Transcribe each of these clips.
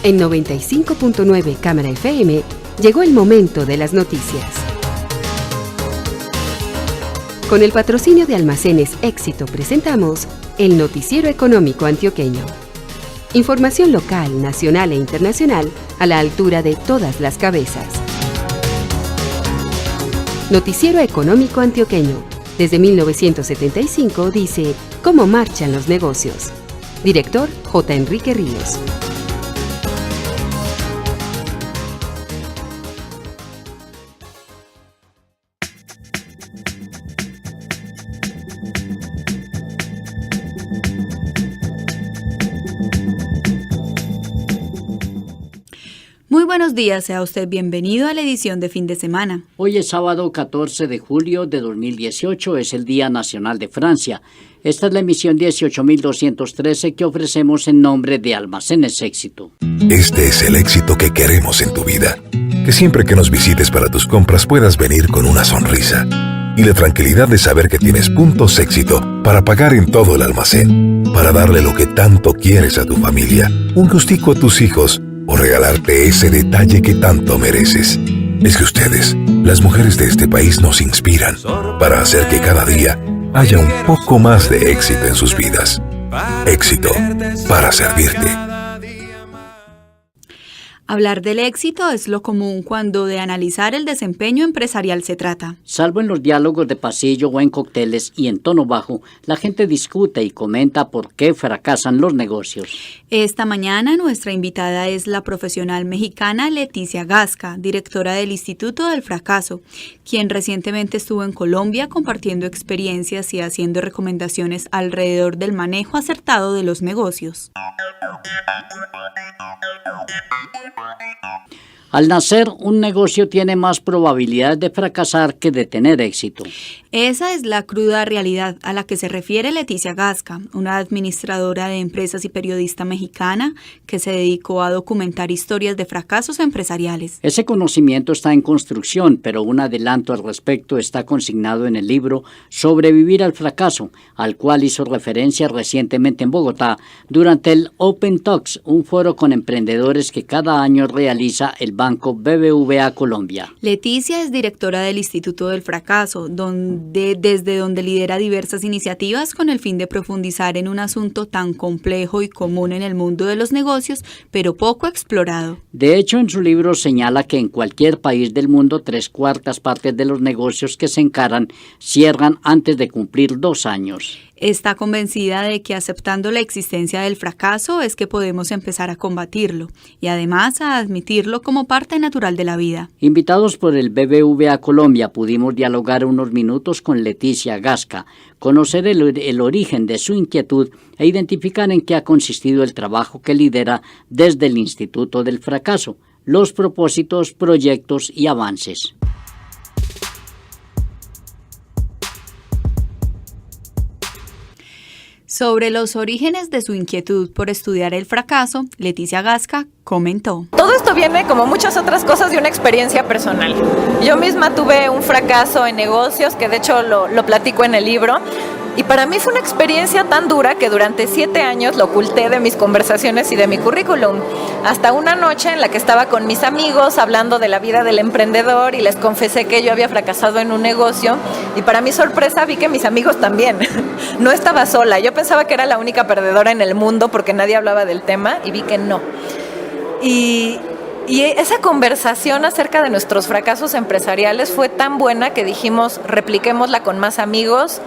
En 95.9 Cámara FM llegó el momento de las noticias. Con el patrocinio de Almacenes Éxito presentamos el Noticiero Económico Antioqueño. Información local, nacional e internacional a la altura de todas las cabezas. Noticiero Económico Antioqueño. Desde 1975 dice cómo marchan los negocios. Director J. Enrique Ríos. Muy buenos días, sea usted bienvenido a la edición de fin de semana. Hoy es sábado 14 de julio de 2018, es el Día Nacional de Francia. Esta es la emisión 18.213 que ofrecemos en nombre de Almacenes Éxito. Este es el éxito que queremos en tu vida. Que siempre que nos visites para tus compras puedas venir con una sonrisa. Y la tranquilidad de saber que tienes puntos éxito para pagar en todo el almacén. Para darle lo que tanto quieres a tu familia, un gustico a tus hijos, o regalarte ese detalle que tanto mereces. Es que ustedes, las mujeres de este país, nos inspiran para hacer que cada día haya un poco más de éxito en sus vidas. Éxito para servirte. Hablar del éxito es lo común cuando de analizar el desempeño empresarial se trata. Salvo en los diálogos de pasillo o en cócteles y en tono bajo, la gente discute y comenta por qué fracasan los negocios. Esta mañana nuestra invitada es la profesional mexicana Leticia Gasca, directora del Instituto del Fracaso, quien recientemente estuvo en Colombia compartiendo experiencias y haciendo recomendaciones alrededor del manejo acertado de los negocios. Al nacer, un negocio tiene más probabilidades de fracasar que de tener éxito. Esa es la cruda realidad a la que se refiere Leticia Gasca, una administradora de empresas y periodista mexicana que se dedicó a documentar historias de fracasos empresariales. Ese conocimiento está en construcción, pero un adelanto al respecto está consignado en el libro Sobrevivir al fracaso, al cual hizo referencia recientemente en Bogotá durante el Open Talks, un foro con emprendedores que cada año realiza el Banco BBVA Colombia. Leticia es directora del Instituto del Fracaso, desde donde lidera diversas iniciativas con el fin de profundizar en un asunto tan complejo y común en el mundo de los negocios, pero poco explorado. De hecho, en su libro señala que en cualquier país del mundo 3/4 partes de los negocios que se encaran cierran antes de cumplir 2 años. Está convencida de que aceptando la existencia del fracaso es que podemos empezar a combatirlo y además a admitirlo como parte natural de la vida. Invitados por el BBVA Colombia pudimos dialogar unos minutos con Leticia Gasca, conocer el origen de su inquietud e identificar en qué ha consistido el trabajo que lidera desde el Instituto del Fracaso, los propósitos, proyectos y avances. Sobre los orígenes de su inquietud por estudiar el fracaso, Leticia Gasca comentó. Todo esto viene, como muchas otras cosas, de una experiencia personal. Yo misma tuve un fracaso en negocios, que de hecho lo platico en el libro, y para mí fue una experiencia tan dura que durante 7 años lo oculté de mis conversaciones y de mi currículum. Hasta una noche en la que estaba con mis amigos hablando de la vida del emprendedor y les confesé que yo había fracasado en un negocio y para mi sorpresa vi que mis amigos también. No estaba sola, yo pensaba que era la única perdedora en el mundo porque nadie hablaba del tema y vi que no. Y esa conversación acerca de nuestros fracasos empresariales fue tan buena que dijimos repliquémosla con más amigos.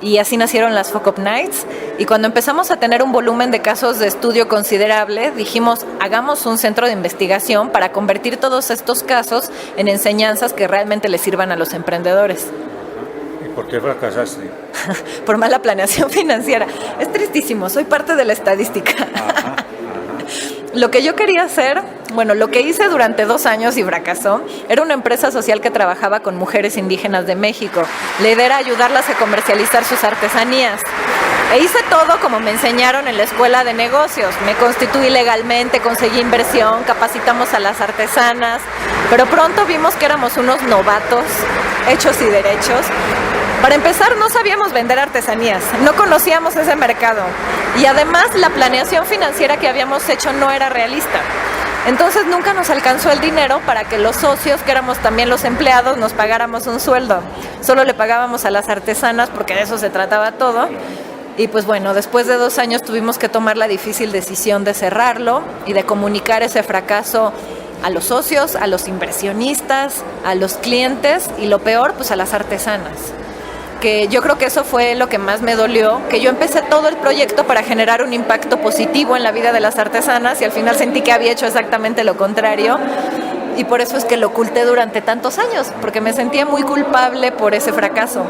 Y así nacieron las Fuck Up Nights. Y cuando empezamos a tener un volumen de casos de estudio considerable, dijimos, hagamos un centro de investigación para convertir todos estos casos en enseñanzas que realmente les sirvan a los emprendedores. ¿Y por qué fracasaste? Por mala planeación financiera. Es tristísimo, soy parte de la estadística. Ajá. Lo que yo quería hacer, lo que hice durante 2 años y fracasó, era una empresa social que trabajaba con mujeres indígenas de México. La idea era ayudarlas a comercializar sus artesanías. E hice todo como me enseñaron en la escuela de negocios. Me constituí legalmente, conseguí inversión, capacitamos a las artesanas, pero pronto vimos que éramos unos novatos, hechos y derechos. Para empezar, no sabíamos vender artesanías, no conocíamos ese mercado y además la planeación financiera que habíamos hecho no era realista. Entonces nunca nos alcanzó el dinero para que los socios, que éramos también los empleados, nos pagáramos un sueldo. Solo le pagábamos a las artesanas porque de eso se trataba todo. Y pues bueno, después de 2 años tuvimos que tomar la difícil decisión de cerrarlo y de comunicar ese fracaso a los socios, a los inversionistas, a los clientes y lo peor, pues a las artesanas. Que yo creo que eso fue lo que más me dolió, que yo empecé todo el proyecto para generar un impacto positivo en la vida de las artesanas y al final sentí que había hecho exactamente lo contrario y por eso es que lo oculté durante tantos años, porque me sentía muy culpable por ese fracaso.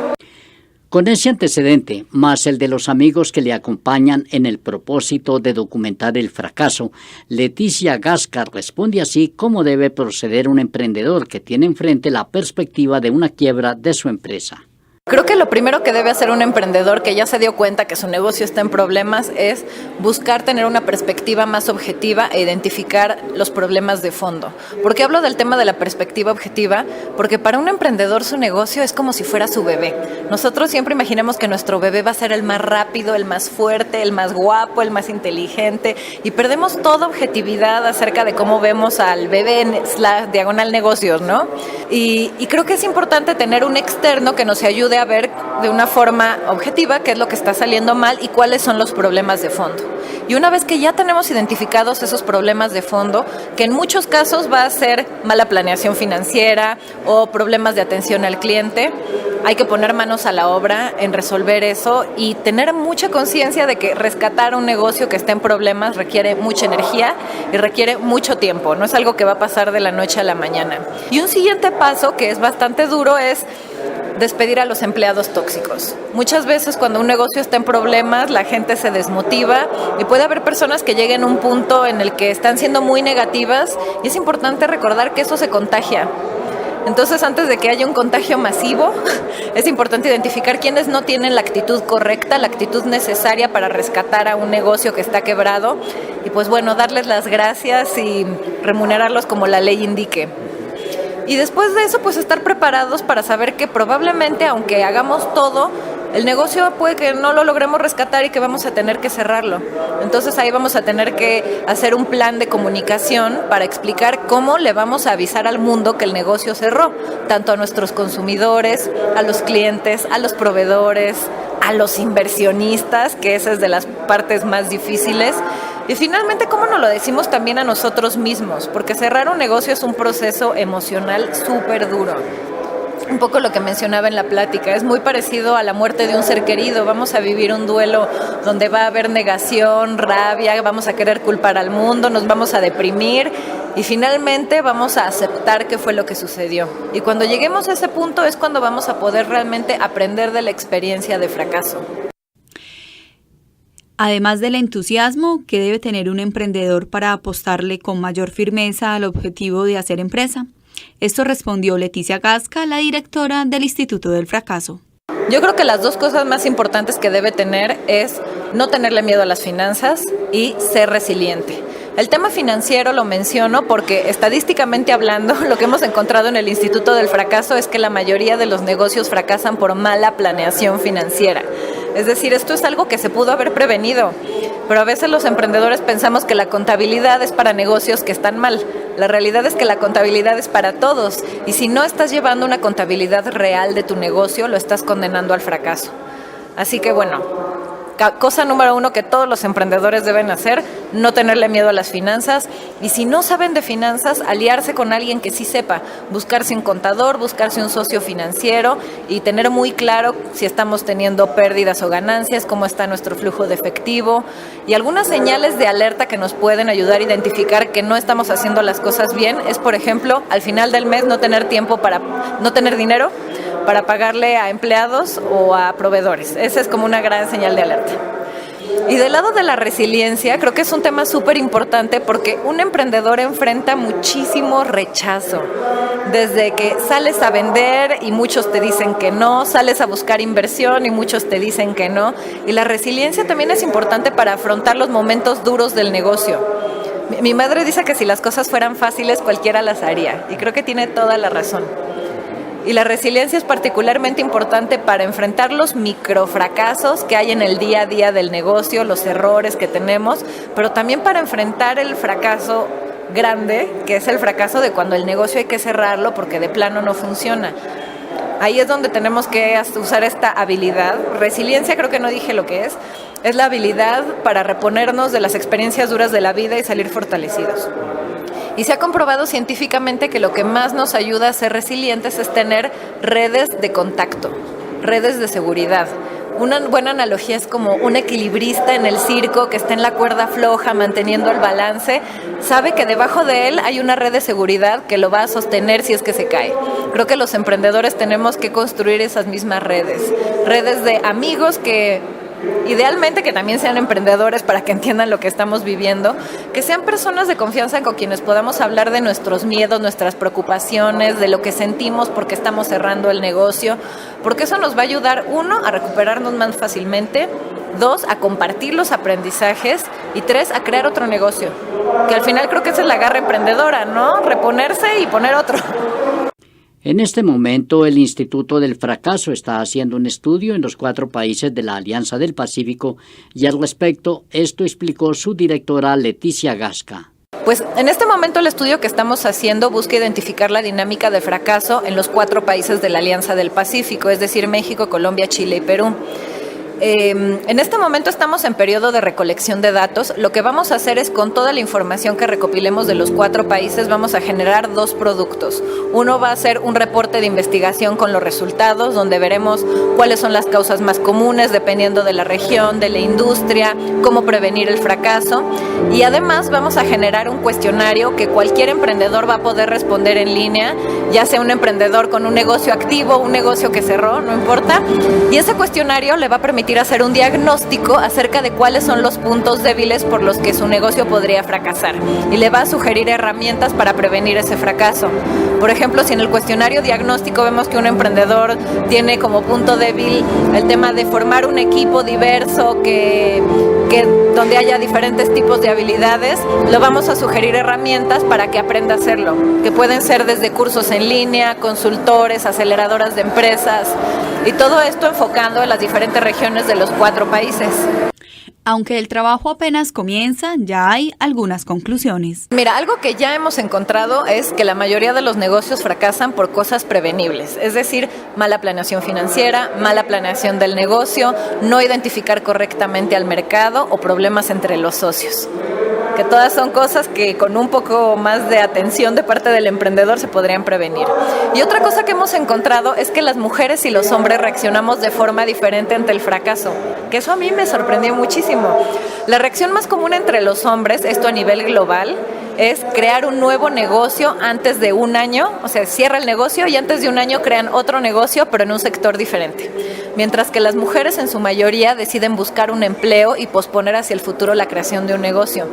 Con ese antecedente, más el de los amigos que le acompañan en el propósito de documentar el fracaso, Leticia Gasca responde así cómo debe proceder un emprendedor que tiene enfrente la perspectiva de una quiebra de su empresa. Creo que lo primero que debe hacer un emprendedor que ya se dio cuenta que su negocio está en problemas es buscar tener una perspectiva más objetiva e identificar los problemas de fondo. ¿Por qué hablo del tema de la perspectiva objetiva? Porque para un emprendedor su negocio es como si fuera su bebé. Nosotros siempre imaginamos que nuestro bebé va a ser el más rápido, el más fuerte, el más guapo, el más inteligente y perdemos toda objetividad acerca de cómo vemos al bebé en diagonal negocios, ¿no? Y creo que es importante tener un externo que nos ayude a ver de una forma objetiva qué es lo que está saliendo mal y cuáles son los problemas de fondo. Y una vez que ya tenemos identificados esos problemas de fondo, que en muchos casos va a ser mala planeación financiera o problemas de atención al cliente, hay que poner manos a la obra en resolver eso y tener mucha conciencia de que rescatar un negocio que está en problemas requiere mucha energía y requiere mucho tiempo, no es algo que va a pasar de la noche a la mañana. Y un siguiente paso que es bastante duro es despedir a los empleados tóxicos. Muchas veces cuando un negocio está en problemas, la gente se desmotiva y puede haber personas que lleguen a un punto en el que están siendo muy negativas y es importante recordar que eso se contagia. Entonces, antes de que haya un contagio masivo, es importante identificar quiénes no tienen la actitud correcta, la actitud necesaria para rescatar a un negocio que está quebrado y pues bueno, darles las gracias y remunerarlos como la ley indique. Y después de eso, pues estar preparados para saber que probablemente, aunque hagamos todo, el negocio puede que no lo logremos rescatar y que vamos a tener que cerrarlo. Entonces ahí vamos a tener que hacer un plan de comunicación para explicar cómo le vamos a avisar al mundo que el negocio cerró, tanto a nuestros consumidores, a los clientes, a los proveedores, a los inversionistas, que esa es de las partes más difíciles. Y finalmente, ¿cómo nos lo decimos también a nosotros mismos? Porque cerrar un negocio es un proceso emocional súper duro. Un poco lo que mencionaba en la plática, es muy parecido a la muerte de un ser querido. Vamos a vivir un duelo donde va a haber negación, rabia, vamos a querer culpar al mundo, nos vamos a deprimir y finalmente vamos a aceptar qué fue lo que sucedió. Y cuando lleguemos a ese punto es cuando vamos a poder realmente aprender de la experiencia de fracaso. Además del entusiasmo que debe tener un emprendedor para apostarle con mayor firmeza al objetivo de hacer empresa. Esto respondió Leticia Gasca, la directora del Instituto del Fracaso. Yo creo que las dos cosas más importantes que debe tener es no tenerle miedo a las finanzas y ser resiliente. El tema financiero lo menciono porque estadísticamente hablando, lo que hemos encontrado en el Instituto del Fracaso es que la mayoría de los negocios fracasan por mala planeación financiera. Es decir, esto es algo que se pudo haber prevenido, pero a veces los emprendedores pensamos que la contabilidad es para negocios que están mal. La realidad es que la contabilidad es para todos y si no estás llevando una contabilidad real de tu negocio, lo estás condenando al fracaso. Así que bueno, cosa número 1 que todos los emprendedores deben hacer, no tenerle miedo a las finanzas y si no saben de finanzas, aliarse con alguien que sí sepa, buscarse un contador, buscarse un socio financiero y tener muy claro si estamos teniendo pérdidas o ganancias, cómo está nuestro flujo de efectivo y algunas señales de alerta que nos pueden ayudar a identificar que no estamos haciendo las cosas bien es, por ejemplo, al final del mes no tener dinero para pagarle a empleados o a proveedores. Esa es como una gran señal de alerta. Y del lado de la resiliencia, creo que es un tema súper importante porque un emprendedor enfrenta muchísimo rechazo. Desde que sales a vender y muchos te dicen que no, sales a buscar inversión y muchos te dicen que no. Y la resiliencia también es importante para afrontar los momentos duros del negocio. Mi madre dice que si las cosas fueran fáciles, cualquiera las haría. Y creo que tiene toda la razón. Y la resiliencia es particularmente importante para enfrentar los microfracasos que hay en el día a día del negocio, los errores que tenemos, pero también para enfrentar el fracaso grande, que es el fracaso de cuando el negocio hay que cerrarlo porque de plano no funciona. Ahí es donde tenemos que usar esta habilidad. Resiliencia, creo que no dije lo que es la habilidad para reponernos de las experiencias duras de la vida y salir fortalecidos. Y se ha comprobado científicamente que lo que más nos ayuda a ser resilientes es tener redes de contacto, redes de seguridad. Una buena analogía es como un equilibrista en el circo que está en la cuerda floja manteniendo el balance, sabe que debajo de él hay una red de seguridad que lo va a sostener si es que se cae. Creo que los emprendedores tenemos que construir esas mismas redes de amigos que idealmente que también sean emprendedores para que entiendan lo que estamos viviendo, que sean personas de confianza con quienes podamos hablar de nuestros miedos, nuestras preocupaciones, de lo que sentimos porque estamos cerrando el negocio, porque eso nos va a ayudar, 1, a recuperarnos más fácilmente, 2, a compartir los aprendizajes y 3, a crear otro negocio, que al final creo que esa es la garra emprendedora, ¿no? Reponerse y poner otro. En este momento, el Instituto del Fracaso está haciendo un estudio en los 4 países de la Alianza del Pacífico y al respecto, esto explicó su directora Leticia Gasca. Pues en este momento el estudio que estamos haciendo busca identificar la dinámica de fracaso en los 4 países de la Alianza del Pacífico, es decir, México, Colombia, Chile y Perú. En este momento estamos en periodo de recolección de datos. Lo que vamos a hacer es, con toda la información que recopilemos de los 4 países, vamos a generar 2 productos. Uno va a ser un reporte de investigación con los resultados, donde veremos cuáles son las causas más comunes, dependiendo de la región, de la industria, cómo prevenir el fracaso. Y además vamos a generar un cuestionario que cualquier emprendedor va a poder responder en línea, ya sea un emprendedor con un negocio activo, un negocio que cerró, no importa. Y ese cuestionario le va a permitir hacer un diagnóstico acerca de cuáles son los puntos débiles por los que su negocio podría fracasar y le va a sugerir herramientas para prevenir ese fracaso. Por ejemplo, si en el cuestionario diagnóstico vemos que un emprendedor tiene como punto débil el tema de formar un equipo diverso donde haya diferentes tipos de habilidades, lo vamos a sugerir herramientas para que aprenda a hacerlo, que pueden ser desde cursos en línea, consultores, aceleradoras de empresas, y todo esto enfocando en las diferentes regiones de los 4 países. Aunque el trabajo apenas comienza, ya hay algunas conclusiones. Mira, algo que ya hemos encontrado es que la mayoría de los negocios fracasan por cosas prevenibles, es decir, mala planeación financiera, mala planeación del negocio, no identificar correctamente al mercado o problemas entre los socios. Que todas son cosas que con un poco más de atención de parte del emprendedor se podrían prevenir. Y otra cosa que hemos encontrado es que las mujeres y los hombres reaccionamos de forma diferente ante el fracaso, que eso a mí me sorprendió muchísimo. La reacción más común entre los hombres, esto a nivel global, es crear un nuevo negocio antes de un año, o sea, cierra el negocio y antes de un año crean otro negocio, pero en un sector diferente. Mientras que las mujeres en su mayoría deciden buscar un empleo y posponer hacia el futuro la creación de un negocio.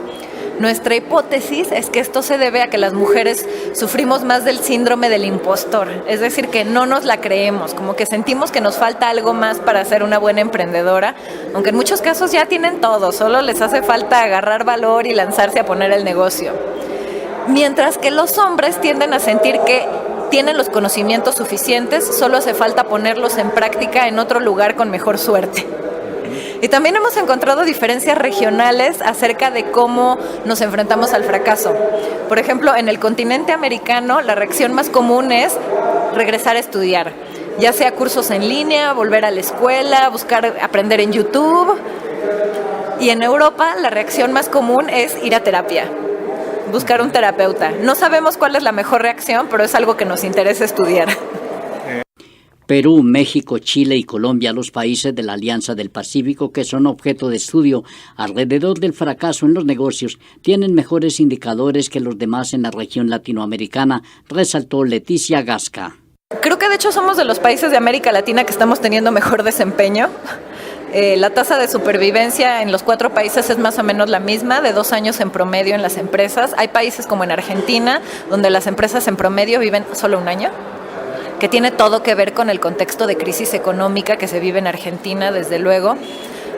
Nuestra hipótesis es que esto se debe a que las mujeres sufrimos más del síndrome del impostor, es decir, que no nos la creemos, como que sentimos que nos falta algo más para ser una buena emprendedora, aunque en muchos casos ya tienen todo, solo les hace falta agarrar valor y lanzarse a poner el negocio. Mientras que los hombres tienden a sentir que tienen los conocimientos suficientes, solo hace falta ponerlos en práctica en otro lugar con mejor suerte. Y también hemos encontrado diferencias regionales acerca de cómo nos enfrentamos al fracaso. Por ejemplo, en el continente americano, la reacción más común es regresar a estudiar, ya sea cursos en línea, volver a la escuela, buscar aprender en YouTube. Y en Europa, la reacción más común es ir a terapia, buscar un terapeuta. No sabemos cuál es la mejor reacción, pero es algo que nos interesa estudiar. Perú, México, Chile y Colombia, los países de la Alianza del Pacífico que son objeto de estudio alrededor del fracaso en los negocios, tienen mejores indicadores que los demás en la región latinoamericana, resaltó Leticia Gasca. Creo que de hecho somos de los países de América Latina que estamos teniendo mejor desempeño. La tasa de supervivencia en los 4 países es más o menos la misma, de 2 años en promedio en las empresas. Hay países como en Argentina, donde las empresas en promedio viven solo 1 año, que tiene todo que ver con el contexto de crisis económica que se vive en Argentina, desde luego.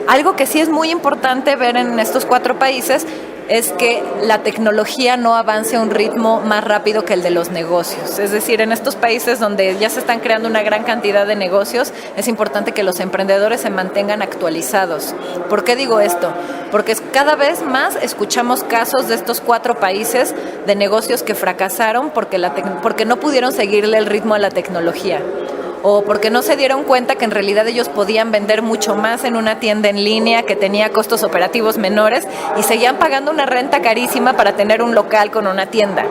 Algo que sí es muy importante ver en estos 4 países es que la tecnología no avance a un ritmo más rápido que el de los negocios. Es decir, en estos países donde ya se están creando una gran cantidad de negocios, es importante que los emprendedores se mantengan actualizados. ¿Por qué digo esto? Porque cada vez más escuchamos casos de estos 4 países de negocios que fracasaron porque no pudieron seguirle el ritmo a la tecnología, o porque no se dieron cuenta que en realidad ellos podían vender mucho más en una tienda en línea que tenía costos operativos menores y seguían pagando una renta carísima para tener un local con una tienda.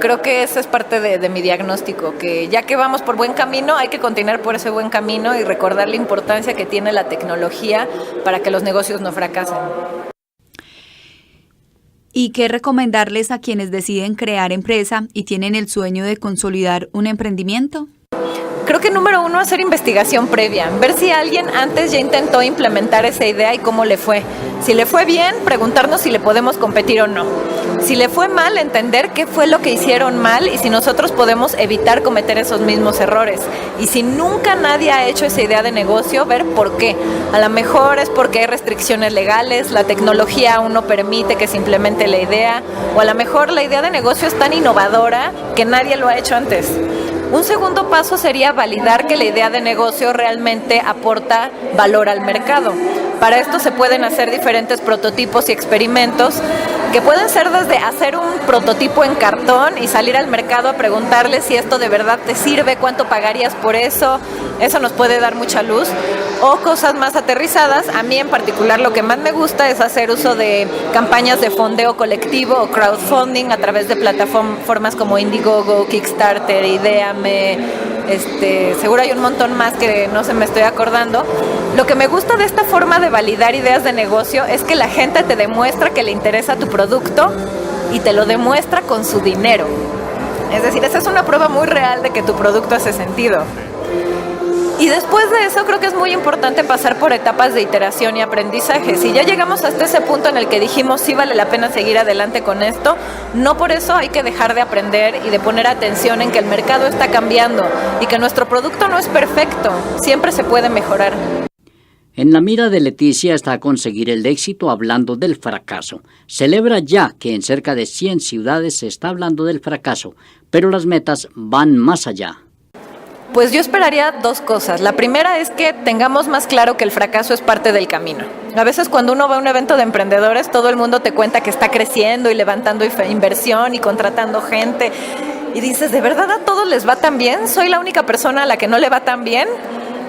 Creo que esa es parte de mi diagnóstico, que ya que vamos por buen camino, hay que continuar por ese buen camino y recordar la importancia que tiene la tecnología para que los negocios no fracasen. ¿Y qué recomendarles a quienes deciden crear empresa y tienen el sueño de consolidar un emprendimiento? Creo que número 1, hacer investigación previa, ver si alguien antes ya intentó implementar esa idea y cómo le fue. Si le fue bien, preguntarnos si le podemos competir o no. Si le fue mal, entender qué fue lo que hicieron mal y si nosotros podemos evitar cometer esos mismos errores. Y si nunca nadie ha hecho esa idea de negocio, ver por qué. A lo mejor es porque hay restricciones legales, la tecnología aún no permite que se implemente la idea, o a lo mejor la idea de negocio es tan innovadora que nadie lo ha hecho antes. Un segundo paso sería validar que la idea de negocio realmente aporta valor al mercado. Para esto se pueden hacer diferentes prototipos y experimentos que pueden ser desde hacer un prototipo en cartón y salir al mercado a preguntarle si esto de verdad te sirve, cuánto pagarías por eso. Eso nos puede dar mucha luz. O cosas más aterrizadas. A mí en particular lo que más me gusta es hacer uso de campañas de fondeo colectivo o crowdfunding a través de plataformas como Indiegogo, Kickstarter, Ideame. Seguro hay un montón más que no se me estoy acordando. Lo que me gusta de esta forma de validar ideas de negocio es que la gente te demuestra que le interesa tu producto y te lo demuestra con su dinero. Es decir, esa es una prueba muy real de que tu producto hace sentido. Y después de eso creo que es muy importante pasar por etapas de iteración y aprendizaje. Si ya llegamos hasta ese punto en el que dijimos sí vale la pena seguir adelante con esto, no por eso hay que dejar de aprender y de poner atención en que el mercado está cambiando y que nuestro producto no es perfecto, siempre se puede mejorar. En la mira de Leticia está conseguir el éxito hablando del fracaso. Celebra ya que en cerca de 100 ciudades se está hablando del fracaso, pero las metas van más allá. Pues yo esperaría 2 cosas. La primera es que tengamos más claro que el fracaso es parte del camino. A veces cuando uno va a un evento de emprendedores, todo el mundo te cuenta que está creciendo y levantando inversión y contratando gente. Y dices, ¿de verdad a todos les va tan bien? ¿Soy la única persona a la que no le va tan bien?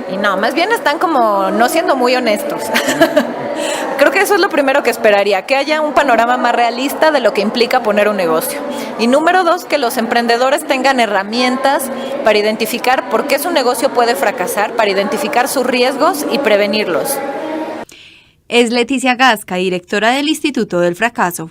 Y no, más bien están como no siendo muy honestos. Creo que eso es lo primero que esperaría, que haya un panorama más realista de lo que implica poner un negocio. Y número 2, que los emprendedores tengan herramientas para identificar por qué su negocio puede fracasar, para identificar sus riesgos y prevenirlos. Es Leticia Gasca, directora del Instituto del Fracaso.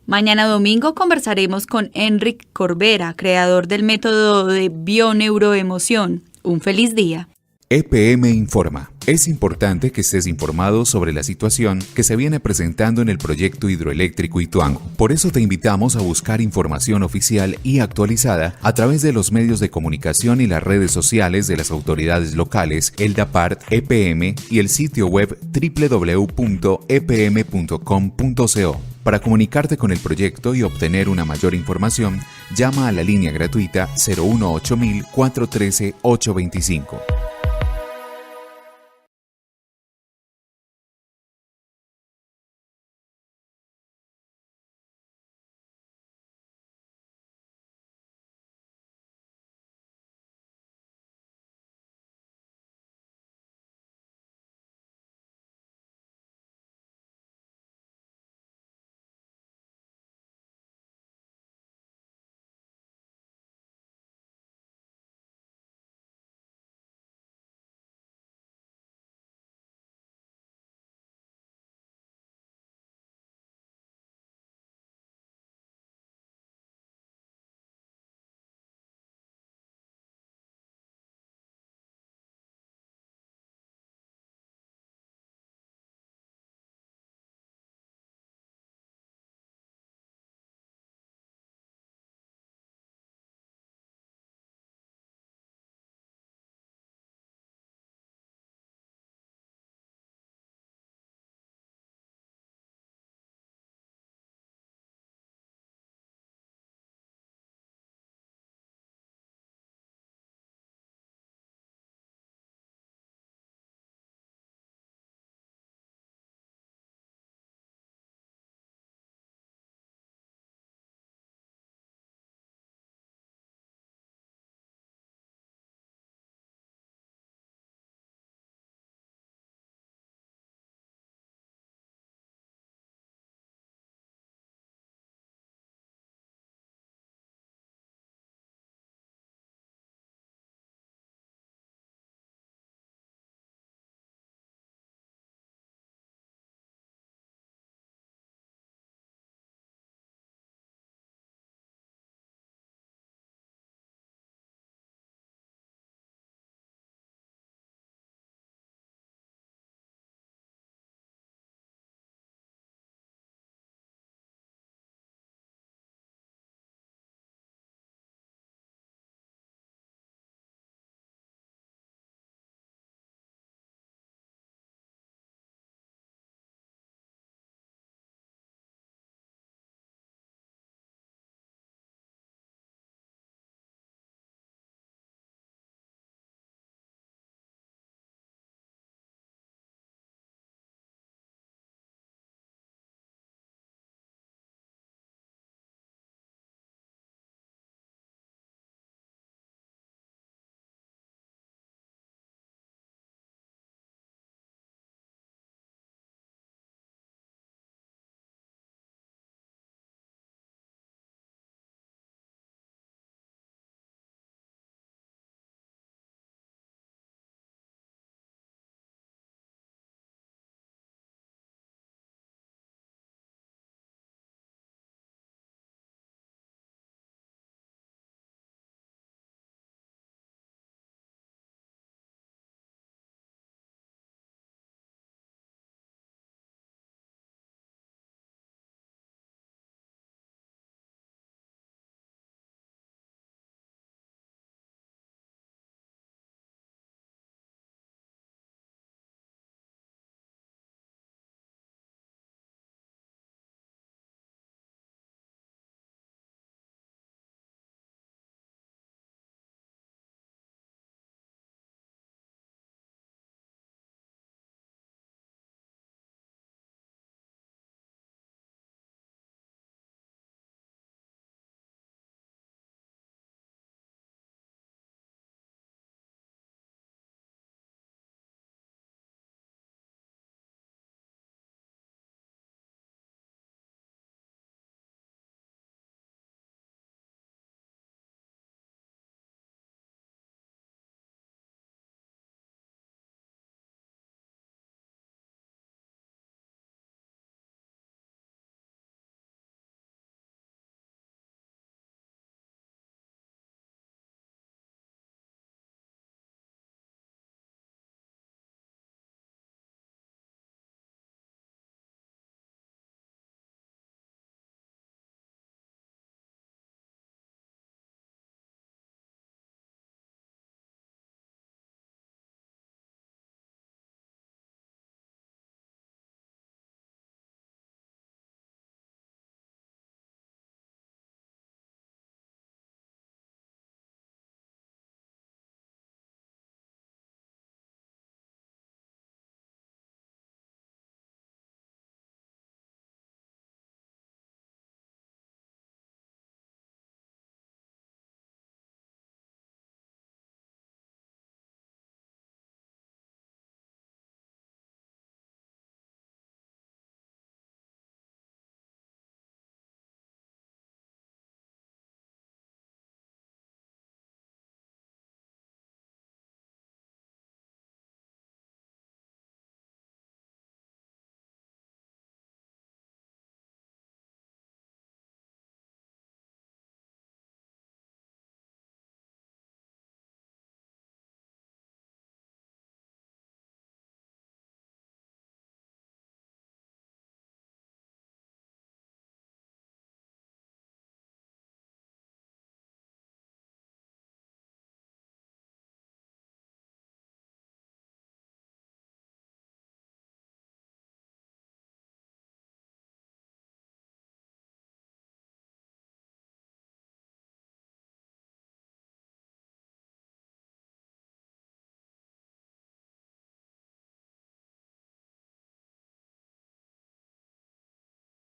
Mañana domingo conversaremos con Enric Corbera, creador del método de bioneuroemoción. Un feliz día. EPM Informa. Es importante que estés informado sobre la situación que se viene presentando en el proyecto hidroeléctrico Ituango. Por eso te invitamos a buscar información oficial y actualizada a través de los medios de comunicación y las redes sociales de las autoridades locales, el DAPART, EPM y el sitio web www.epm.com.co. Para comunicarte con el proyecto y obtener una mayor información, llama a la línea gratuita 018 413 825.